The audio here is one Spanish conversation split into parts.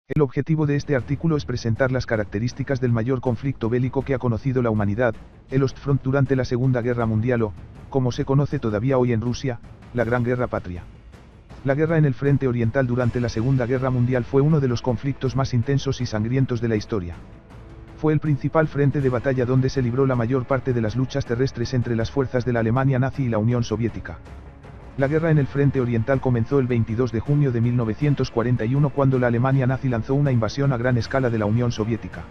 El objetivo de este artículo es presentar las características del mayor conflicto bélico que ha conocido la humanidad, el Ostfront durante la Segunda Guerra Mundial o, como se conoce todavía hoy en Rusia, la Gran Guerra Patria. La guerra en el frente oriental durante la Segunda Guerra Mundial fue uno de los conflictos más intensos y sangrientos de la historia. Fue el principal frente de batalla donde se libró la mayor parte de las luchas terrestres entre las fuerzas de la Alemania nazi y la Unión Soviética. La guerra en el frente oriental comenzó el 22 de junio de 1941 cuando la Alemania nazi lanzó una invasión a gran escala de la Unión Soviética.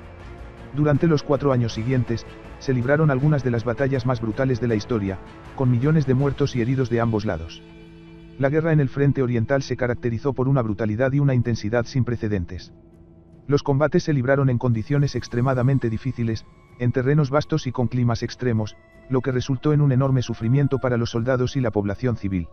Durante los 4 años siguientes, se libraron algunas de las batallas más brutales de la historia, con millones de muertos y heridos de ambos lados. La guerra en el frente oriental se caracterizó por una brutalidad y una intensidad sin precedentes. Los combates se libraron en condiciones extremadamente difíciles, en terrenos vastos y con climas extremos, lo que resultó en un enorme sufrimiento para los soldados y la población civil.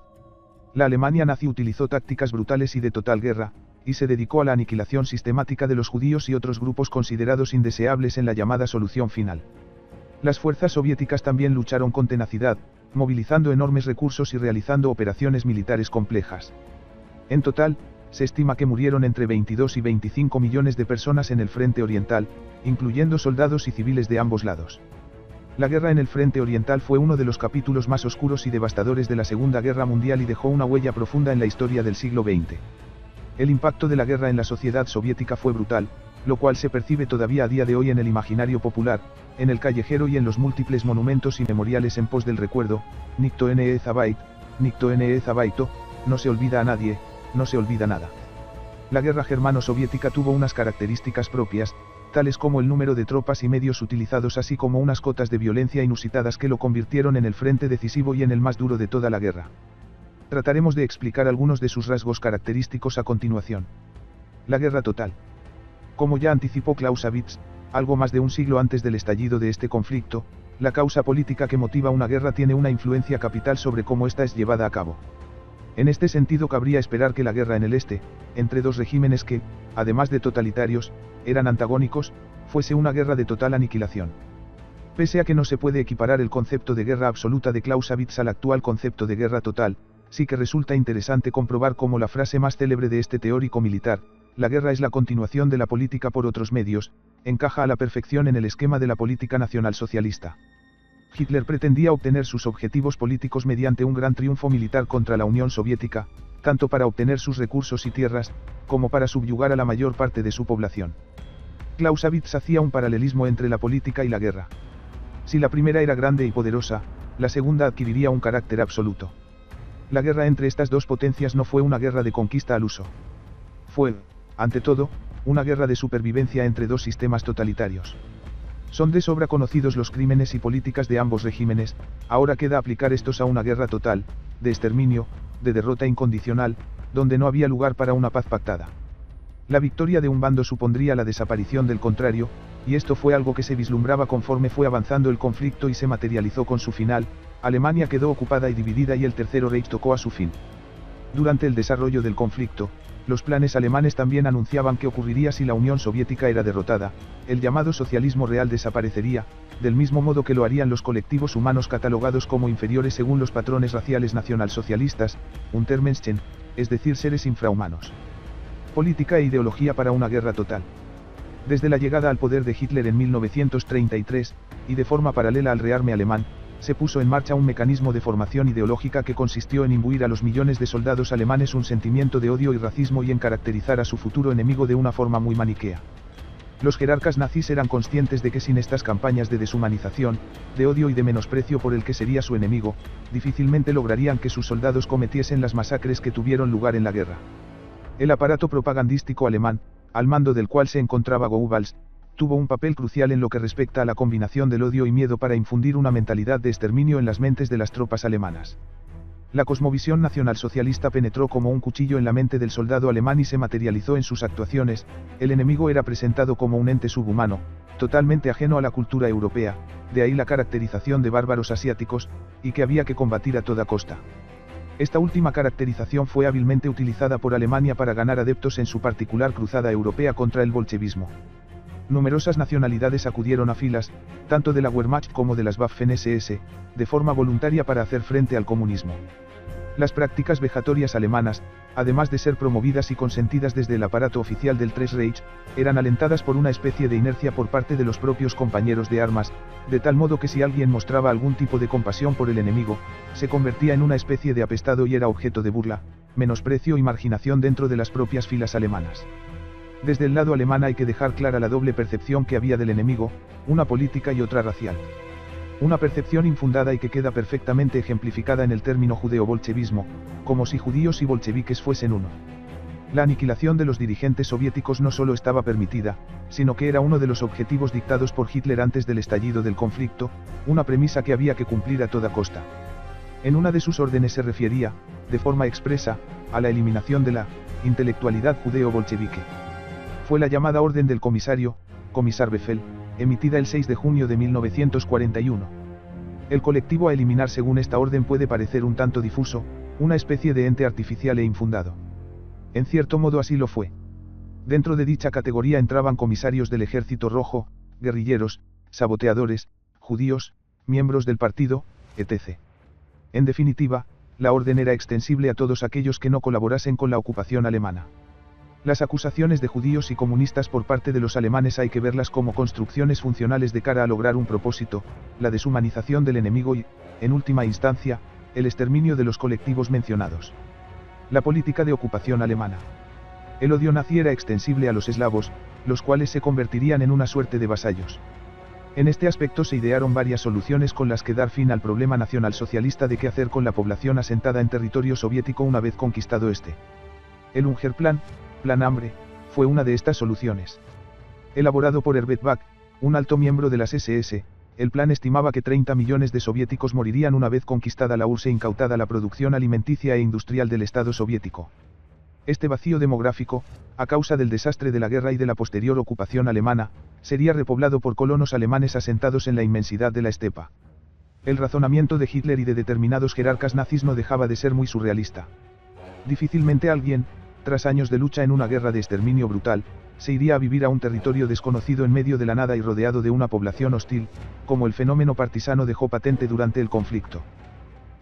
La Alemania nazi utilizó tácticas brutales y de total guerra, y se dedicó a la aniquilación sistemática de los judíos y otros grupos considerados indeseables en la llamada solución final. Las fuerzas soviéticas también lucharon con tenacidad, movilizando enormes recursos y realizando operaciones militares complejas. En total, se estima que murieron entre 22 y 25 millones de personas en el frente oriental, incluyendo soldados y civiles de ambos lados. La guerra en el frente oriental fue uno de los capítulos más oscuros y devastadores de la Segunda Guerra Mundial y dejó una huella profunda en la historia del siglo XX. El impacto de la guerra en la sociedad soviética fue brutal, lo cual se percibe todavía a día de hoy en el imaginario popular, en el callejero y en los múltiples monumentos y memoriales en pos del recuerdo. Nikto ne zabait, nikto ne zabaito, no se olvida a nadie, no se olvida nada. La guerra germano-soviética tuvo unas características propias, tales como el número de tropas y medios utilizados así como unas cotas de violencia inusitadas que lo convirtieron en el frente decisivo y en el más duro de toda la guerra. Trataremos de explicar algunos de sus rasgos característicos a continuación. La guerra total. Como ya anticipó Clausewitz, algo más de un siglo antes del estallido de este conflicto, la causa política que motiva una guerra tiene una influencia capital sobre cómo ésta es llevada a cabo. En este sentido cabría esperar que la guerra en el este, entre dos regímenes que, además de totalitarios, eran antagónicos, fuese una guerra de total aniquilación. Pese a que no se puede equiparar el concepto de guerra absoluta de Clausewitz al actual concepto de guerra total, sí que resulta interesante comprobar cómo la frase más célebre de este teórico militar, la guerra es la continuación de la política por otros medios, encaja a la perfección en el esquema de la política nacionalsocialista. Hitler pretendía obtener sus objetivos políticos mediante un gran triunfo militar contra la Unión Soviética, tanto para obtener sus recursos y tierras, como para subyugar a la mayor parte de su población. Clausewitz hacía un paralelismo entre la política y la guerra. Si la primera era grande y poderosa, la segunda adquiriría un carácter absoluto. La guerra entre estas dos potencias no fue una guerra de conquista al uso. Fue, ante todo, una guerra de supervivencia entre dos sistemas totalitarios. Son de sobra conocidos los crímenes y políticas de ambos regímenes, ahora queda aplicar estos a una guerra total, de exterminio, de derrota incondicional, donde no había lugar para una paz pactada. La victoria de un bando supondría la desaparición del contrario, y esto fue algo que se vislumbraba conforme fue avanzando el conflicto y se materializó con su final. Alemania quedó ocupada y dividida y el Tercer Reich tocó a su fin. Durante el desarrollo del conflicto, los planes alemanes también anunciaban qué ocurriría si la Unión Soviética era derrotada: el llamado socialismo real desaparecería, del mismo modo que lo harían los colectivos humanos catalogados como inferiores según los patrones raciales nacionalsocialistas, Untermenschen, es decir, seres infrahumanos. Política e ideología para una guerra total. Desde la llegada al poder de Hitler en 1933, y de forma paralela al rearme alemán, se puso en marcha un mecanismo de formación ideológica que consistió en imbuir a los millones de soldados alemanes un sentimiento de odio y racismo y en caracterizar a su futuro enemigo de una forma muy maniquea. Los jerarcas nazis eran conscientes de que sin estas campañas de deshumanización, de odio y de menosprecio por el que sería su enemigo, difícilmente lograrían que sus soldados cometiesen las masacres que tuvieron lugar en la guerra. El aparato propagandístico alemán, al mando del cual se encontraba Goebbels, tuvo un papel crucial en lo que respecta a la combinación del odio y miedo para infundir una mentalidad de exterminio en las mentes de las tropas alemanas. La cosmovisión nacionalsocialista penetró como un cuchillo en la mente del soldado alemán y se materializó en sus actuaciones. El enemigo era presentado como un ente subhumano, totalmente ajeno a la cultura europea, de ahí la caracterización de bárbaros asiáticos, y que había que combatir a toda costa. Esta última caracterización fue hábilmente utilizada por Alemania para ganar adeptos en su particular cruzada europea contra el bolchevismo. Numerosas nacionalidades acudieron a filas, tanto de la Wehrmacht como de las Waffen-SS, de forma voluntaria para hacer frente al comunismo. Las prácticas vejatorias alemanas, además de ser promovidas y consentidas desde el aparato oficial del Tres Reich, eran alentadas por una especie de inercia por parte de los propios compañeros de armas, de tal modo que si alguien mostraba algún tipo de compasión por el enemigo, se convertía en una especie de apestado y era objeto de burla, menosprecio y marginación dentro de las propias filas alemanas. Desde el lado alemán hay que dejar clara la doble percepción que había del enemigo, una política y otra racial. Una percepción infundada y que queda perfectamente ejemplificada en el término judeo-bolchevismo, como si judíos y bolcheviques fuesen uno. La aniquilación de los dirigentes soviéticos no solo estaba permitida, sino que era uno de los objetivos dictados por Hitler antes del estallido del conflicto, una premisa que había que cumplir a toda costa. En una de sus órdenes se refería, de forma expresa, a la eliminación de la intelectualidad judeo-bolchevique. Fue la llamada Orden del Comisario, Commissar Befehl, emitida el 6 de junio de 1941. El colectivo a eliminar según esta orden puede parecer un tanto difuso, una especie de ente artificial e infundado. En cierto modo así lo fue. Dentro de dicha categoría entraban comisarios del Ejército Rojo, guerrilleros, saboteadores, judíos, miembros del partido, etc. En definitiva, la orden era extensible a todos aquellos que no colaborasen con la ocupación alemana. Las acusaciones de judíos y comunistas por parte de los alemanes hay que verlas como construcciones funcionales de cara a lograr un propósito, la deshumanización del enemigo y, en última instancia, el exterminio de los colectivos mencionados. La política de ocupación alemana. El odio nazi era extensible a los eslavos, los cuales se convertirían en una suerte de vasallos. En este aspecto se idearon varias soluciones con las que dar fin al problema nacionalsocialista de qué hacer con la población asentada en territorio soviético una vez conquistado este. El Ungerplan, Plan Hambre, fue una de estas soluciones. Elaborado por Herbert Back, un alto miembro de las SS, el plan estimaba que 30 millones de soviéticos morirían una vez conquistada la URSS e incautada la producción alimenticia e industrial del Estado soviético. Este vacío demográfico, a causa del desastre de la guerra y de la posterior ocupación alemana, sería repoblado por colonos alemanes asentados en la inmensidad de la estepa. El razonamiento de Hitler y de determinados jerarcas nazis no dejaba de ser muy surrealista. Difícilmente alguien, tras años de lucha en una guerra de exterminio brutal, se iría a vivir a un territorio desconocido en medio de la nada y rodeado de una población hostil, como el fenómeno partisano dejó patente durante el conflicto.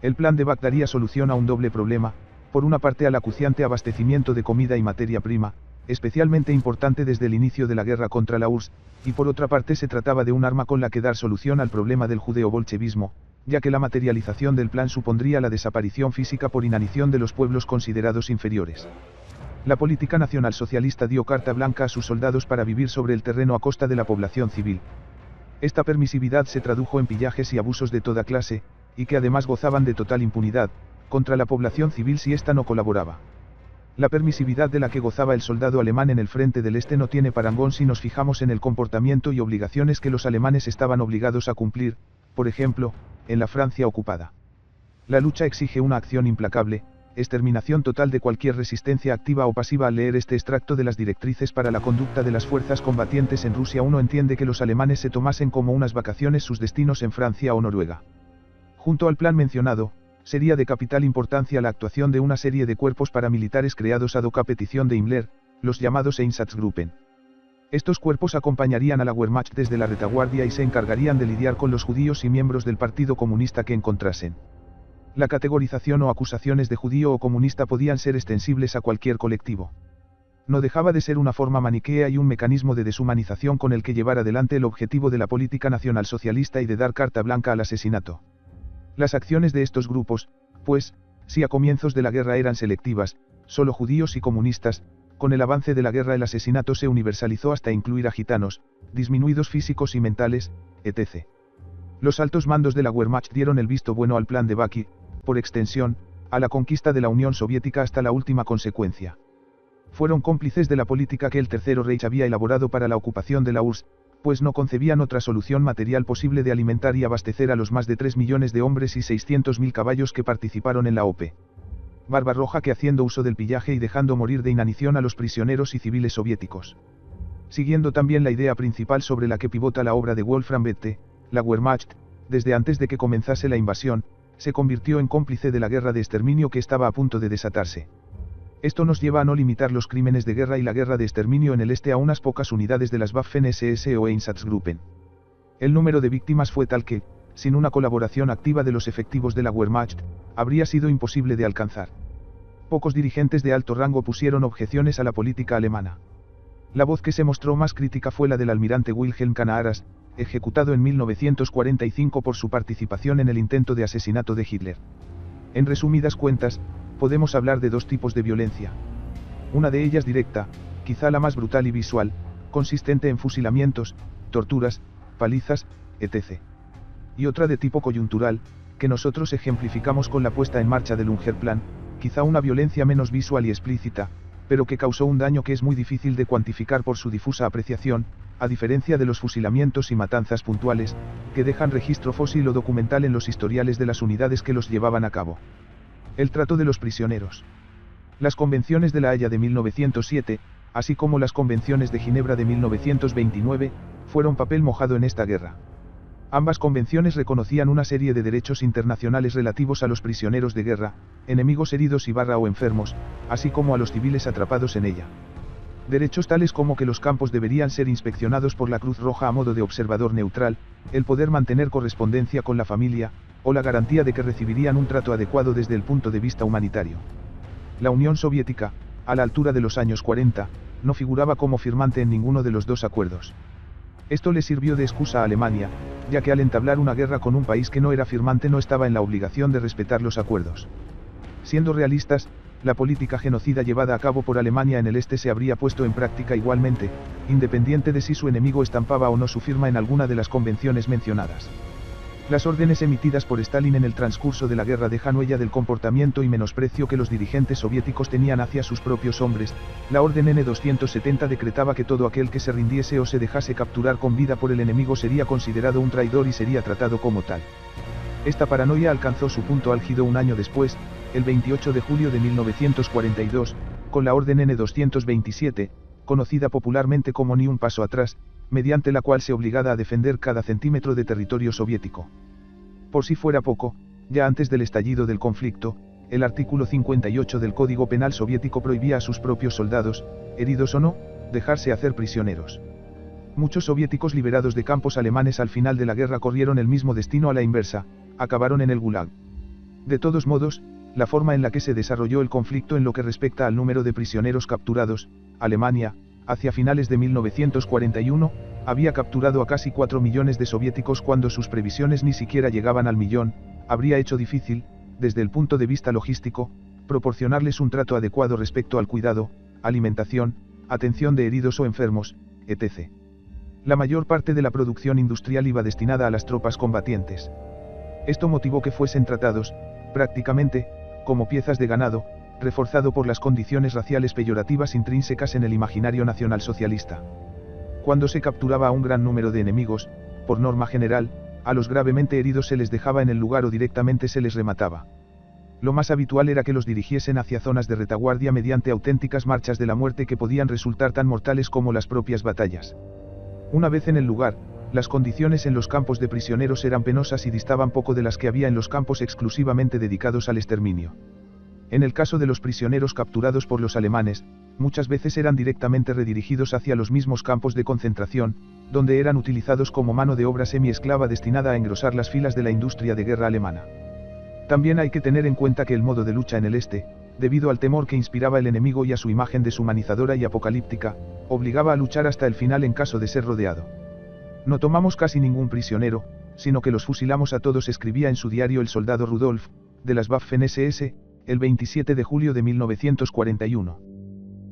El plan de Back daría solución a un doble problema, por una parte al acuciante abastecimiento de comida y materia prima, especialmente importante desde el inicio de la guerra contra la URSS, y por otra parte se trataba de un arma con la que dar solución al problema del judeo-bolchevismo, ya que la materialización del plan supondría la desaparición física por inanición de los pueblos considerados inferiores. La política nacionalsocialista dio carta blanca a sus soldados para vivir sobre el terreno a costa de la población civil. Esta permisividad se tradujo en pillajes y abusos de toda clase, y que además gozaban de total impunidad, contra la población civil si ésta no colaboraba. La permisividad de la que gozaba el soldado alemán en el frente del este no tiene parangón si nos fijamos en el comportamiento y obligaciones que los alemanes estaban obligados a cumplir, por ejemplo, en la Francia ocupada. La lucha exige una acción implacable, exterminación total de cualquier resistencia activa o pasiva. Al leer este extracto de las directrices para la conducta de las fuerzas combatientes en Rusia uno entiende que los alemanes se tomasen como unas vacaciones sus destinos en Francia o Noruega. Junto al plan mencionado, sería de capital importancia la actuación de una serie de cuerpos paramilitares creados ad hoc a petición de Himmler, los llamados Einsatzgruppen. Estos cuerpos acompañarían a la Wehrmacht desde la retaguardia y se encargarían de lidiar con los judíos y miembros del Partido Comunista que encontrasen. La categorización o acusaciones de judío o comunista podían ser extensibles a cualquier colectivo. No dejaba de ser una forma maniquea y un mecanismo de deshumanización con el que llevar adelante el objetivo de la política nacionalsocialista y de dar carta blanca al asesinato. Las acciones de estos grupos, pues, si a comienzos de la guerra eran selectivas, solo judíos y comunistas, con el avance de la guerra el asesinato se universalizó hasta incluir a gitanos, disminuidos físicos y mentales, etc. Los altos mandos de la Wehrmacht dieron el visto bueno al plan de Back, por extensión, a la conquista de la Unión Soviética hasta la última consecuencia. Fueron cómplices de la política que el Tercer Reich había elaborado para la ocupación de la URSS, pues no concebían otra solución material posible de alimentar y abastecer a los más de 3 millones de hombres y 600.000 caballos que participaron en la OP. Barbarroja que haciendo uso del pillaje y dejando morir de inanición a los prisioneros y civiles soviéticos. Siguiendo también la idea principal sobre la que pivota la obra de Wolfram Bethe, la Wehrmacht, desde antes de que comenzase la invasión, se convirtió en cómplice de la guerra de exterminio que estaba a punto de desatarse. Esto nos lleva a no limitar los crímenes de guerra y la guerra de exterminio en el este a unas pocas unidades de las Waffen-SS o Einsatzgruppen. El número de víctimas fue tal que, sin una colaboración activa de los efectivos de la Wehrmacht, habría sido imposible de alcanzar. Pocos dirigentes de alto rango pusieron objeciones a la política alemana. La voz que se mostró más crítica fue la del almirante Wilhelm Canaras, ejecutado en 1945 por su participación en el intento de asesinato de Hitler. En resumidas cuentas, podemos hablar de dos tipos de violencia. Una de ellas directa, quizá la más brutal y visual, consistente en fusilamientos, torturas, palizas, etc. Y otra de tipo coyuntural, que nosotros ejemplificamos con la puesta en marcha del Ungerplan, quizá una violencia menos visual y explícita, pero que causó un daño que es muy difícil de cuantificar por su difusa apreciación, a diferencia de los fusilamientos y matanzas puntuales, que dejan registro fósil o documental en los historiales de las unidades que los llevaban a cabo. El trato de los prisioneros. Las convenciones de La Haya de 1907, así como las convenciones de Ginebra de 1929, fueron papel mojado en esta guerra. Ambas convenciones reconocían una serie de derechos internacionales relativos a los prisioneros de guerra, enemigos heridos o enfermos, así como a los civiles atrapados en ella. Derechos tales como que los campos deberían ser inspeccionados por la Cruz Roja a modo de observador neutral, el poder mantener correspondencia con la familia, o la garantía de que recibirían un trato adecuado desde el punto de vista humanitario. La Unión Soviética, a la altura de los años 40, no figuraba como firmante en ninguno de los dos acuerdos. Esto le sirvió de excusa a Alemania, ya que al entablar una guerra con un país que no era firmante no estaba en la obligación de respetar los acuerdos. Siendo realistas, la política genocida llevada a cabo por Alemania en el este se habría puesto en práctica igualmente, independiente de si su enemigo estampaba o no su firma en alguna de las convenciones mencionadas. Las órdenes emitidas por Stalin en el transcurso de la guerra dejan huella del comportamiento y menosprecio que los dirigentes soviéticos tenían hacia sus propios hombres. La orden N-270 decretaba que todo aquel que se rindiese o se dejase capturar con vida por el enemigo sería considerado un traidor y sería tratado como tal. Esta paranoia alcanzó su punto álgido un año después, el 28 de julio de 1942, con la orden N-227, conocida popularmente como Ni un paso atrás, mediante la cual se obligaba a defender cada centímetro de territorio soviético. Por si fuera poco, ya antes del estallido del conflicto, el artículo 58 del Código Penal soviético prohibía a sus propios soldados, heridos o no, dejarse hacer prisioneros. Muchos soviéticos liberados de campos alemanes al final de la guerra corrieron el mismo destino a la inversa, acabaron en el Gulag. De todos modos, la forma en la que se desarrolló el conflicto en lo que respecta al número de prisioneros capturados, Alemania, hacia finales de 1941, había capturado a casi 4 millones de soviéticos cuando sus previsiones ni siquiera llegaban al millón, habría hecho difícil, desde el punto de vista logístico, proporcionarles un trato adecuado respecto al cuidado, alimentación, atención de heridos o enfermos, etc. La mayor parte de la producción industrial iba destinada a las tropas combatientes. Esto motivó que fuesen tratados, prácticamente, como piezas de ganado, reforzado por las condiciones raciales peyorativas intrínsecas en el imaginario nacionalsocialista. Cuando se capturaba a un gran número de enemigos, por norma general, a los gravemente heridos se les dejaba en el lugar o directamente se les remataba. Lo más habitual era que los dirigiesen hacia zonas de retaguardia mediante auténticas marchas de la muerte que podían resultar tan mortales como las propias batallas. Una vez en el lugar, las condiciones en los campos de prisioneros eran penosas y distaban poco de las que había en los campos exclusivamente dedicados al exterminio. En el caso de los prisioneros capturados por los alemanes, muchas veces eran directamente redirigidos hacia los mismos campos de concentración, donde eran utilizados como mano de obra semi-esclava destinada a engrosar las filas de la industria de guerra alemana. También hay que tener en cuenta que el modo de lucha en el este, debido al temor que inspiraba el enemigo y a su imagen deshumanizadora y apocalíptica, obligaba a luchar hasta el final en caso de ser rodeado. No tomamos casi ningún prisionero, sino que los fusilamos a todos, escribía en su diario el soldado Rudolf, de las Waffen-SS, el 27 de julio de 1941.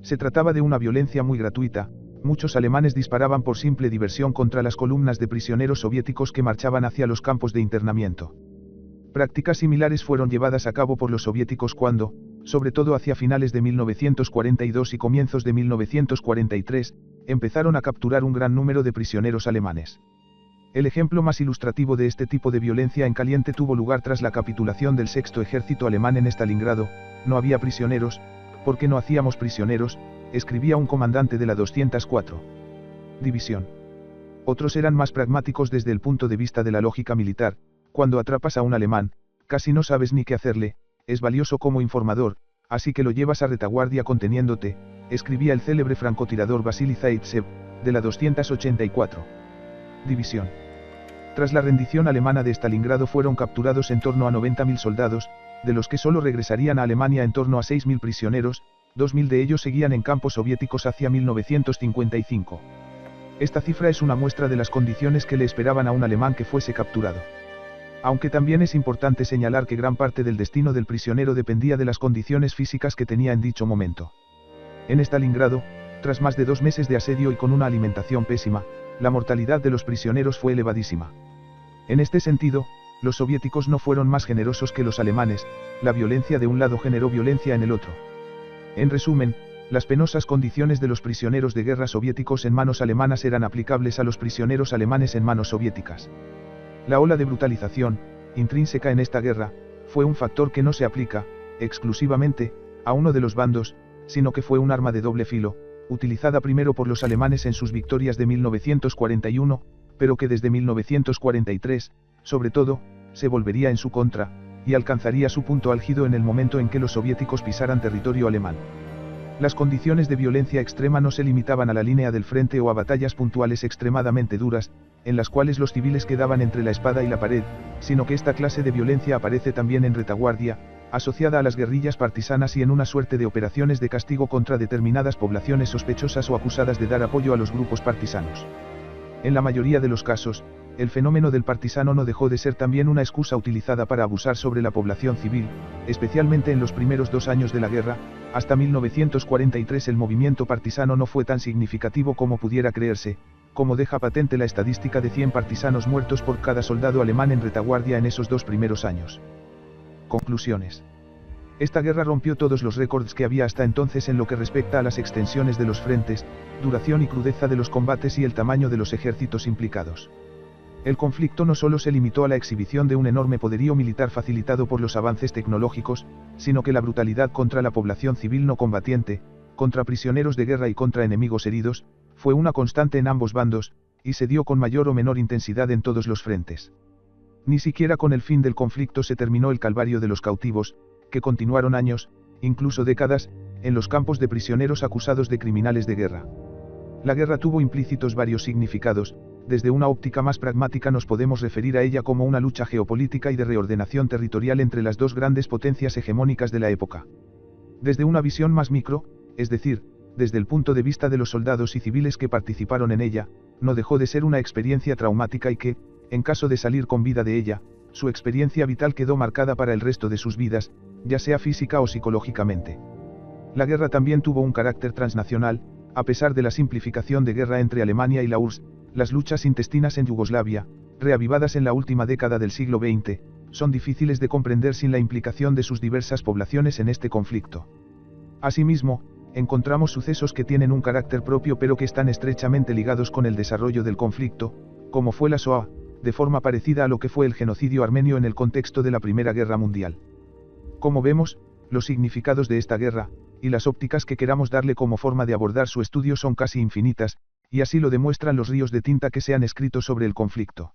Se trataba de una violencia muy gratuita, muchos alemanes disparaban por simple diversión contra las columnas de prisioneros soviéticos que marchaban hacia los campos de internamiento. Prácticas similares fueron llevadas a cabo por los soviéticos cuando, sobre todo hacia finales de 1942 y comienzos de 1943, empezaron a capturar un gran número de prisioneros alemanes. El ejemplo más ilustrativo de este tipo de violencia en caliente tuvo lugar tras la capitulación del Sexto Ejército Alemán en Stalingrado. No había prisioneros, ¿por qué no hacíamos prisioneros?, escribía un comandante de la 204 División. Otros eran más pragmáticos desde el punto de vista de la lógica militar. Cuando atrapas a un alemán, casi no sabes ni qué hacerle, es valioso como informador, así que lo llevas a retaguardia conteniéndote, escribía el célebre francotirador Vasily Zaitsev, de la 284 División. Tras la rendición alemana de Stalingrado fueron capturados en torno a 90.000 soldados, de los que solo regresarían a Alemania en torno a 6.000 prisioneros, 2.000 de ellos seguían en campos soviéticos hacia 1955. Esta cifra es una muestra de las condiciones que le esperaban a un alemán que fuese capturado. Aunque también es importante señalar que gran parte del destino del prisionero dependía de las condiciones físicas que tenía en dicho momento. En Stalingrado, tras más de 2 meses de asedio y con una alimentación pésima, la mortalidad de los prisioneros fue elevadísima. En este sentido, los soviéticos no fueron más generosos que los alemanes, la violencia de un lado generó violencia en el otro. En resumen, las penosas condiciones de los prisioneros de guerra soviéticos en manos alemanas eran aplicables a los prisioneros alemanes en manos soviéticas. La ola de brutalización, intrínseca en esta guerra, fue un factor que no se aplica, exclusivamente, a uno de los bandos, sino que fue un arma de doble filo, utilizada primero por los alemanes en sus victorias de 1941, pero que desde 1943, sobre todo, se volvería en su contra, y alcanzaría su punto álgido en el momento en que los soviéticos pisaran territorio alemán. Las condiciones de violencia extrema no se limitaban a la línea del frente o a batallas puntuales extremadamente duras, en las cuales los civiles quedaban entre la espada y la pared, sino que esta clase de violencia aparece también en retaguardia, asociada a las guerrillas partisanas y en una suerte de operaciones de castigo contra determinadas poblaciones sospechosas o acusadas de dar apoyo a los grupos partisanos. En la mayoría de los casos, el fenómeno del partisano no dejó de ser también una excusa utilizada para abusar sobre la población civil, especialmente en los primeros 2 años de la guerra. Hasta 1943 el movimiento partisano no fue tan significativo como pudiera creerse, como deja patente la estadística de 100 partisanos muertos por cada soldado alemán en retaguardia en esos 2 primeros años. Conclusiones. Esta guerra rompió todos los récords que había hasta entonces en lo que respecta a las extensiones de los frentes, duración y crudeza de los combates y el tamaño de los ejércitos implicados. El conflicto no solo se limitó a la exhibición de un enorme poderío militar facilitado por los avances tecnológicos, sino que la brutalidad contra la población civil no combatiente, contra prisioneros de guerra y contra enemigos heridos, fue una constante en ambos bandos, y se dio con mayor o menor intensidad en todos los frentes. Ni siquiera con el fin del conflicto se terminó el calvario de los cautivos, que continuaron años, incluso décadas, en los campos de prisioneros acusados de criminales de guerra. La guerra tuvo implícitos varios significados. Desde una óptica más pragmática nos podemos referir a ella como una lucha geopolítica y de reordenación territorial entre las 2 grandes potencias hegemónicas de la época. Desde una visión más micro, es decir, desde el punto de vista de los soldados y civiles que participaron en ella, no dejó de ser una experiencia traumática y que, en caso de salir con vida de ella, su experiencia vital quedó marcada para el resto de sus vidas, ya sea física o psicológicamente. La guerra también tuvo un carácter transnacional, a pesar de la simplificación de guerra entre Alemania y la URSS. Las luchas intestinas en Yugoslavia, reavivadas en la última década del siglo XX, son difíciles de comprender sin la implicación de sus diversas poblaciones en este conflicto. Asimismo, encontramos sucesos que tienen un carácter propio pero que están estrechamente ligados con el desarrollo del conflicto, como fue la Shoah, de forma parecida a lo que fue el genocidio armenio en el contexto de la Primera Guerra Mundial. Como vemos, los significados de esta guerra, y las ópticas que queramos darle como forma de abordar su estudio son casi infinitas, y así lo demuestran los ríos de tinta que se han escrito sobre el conflicto.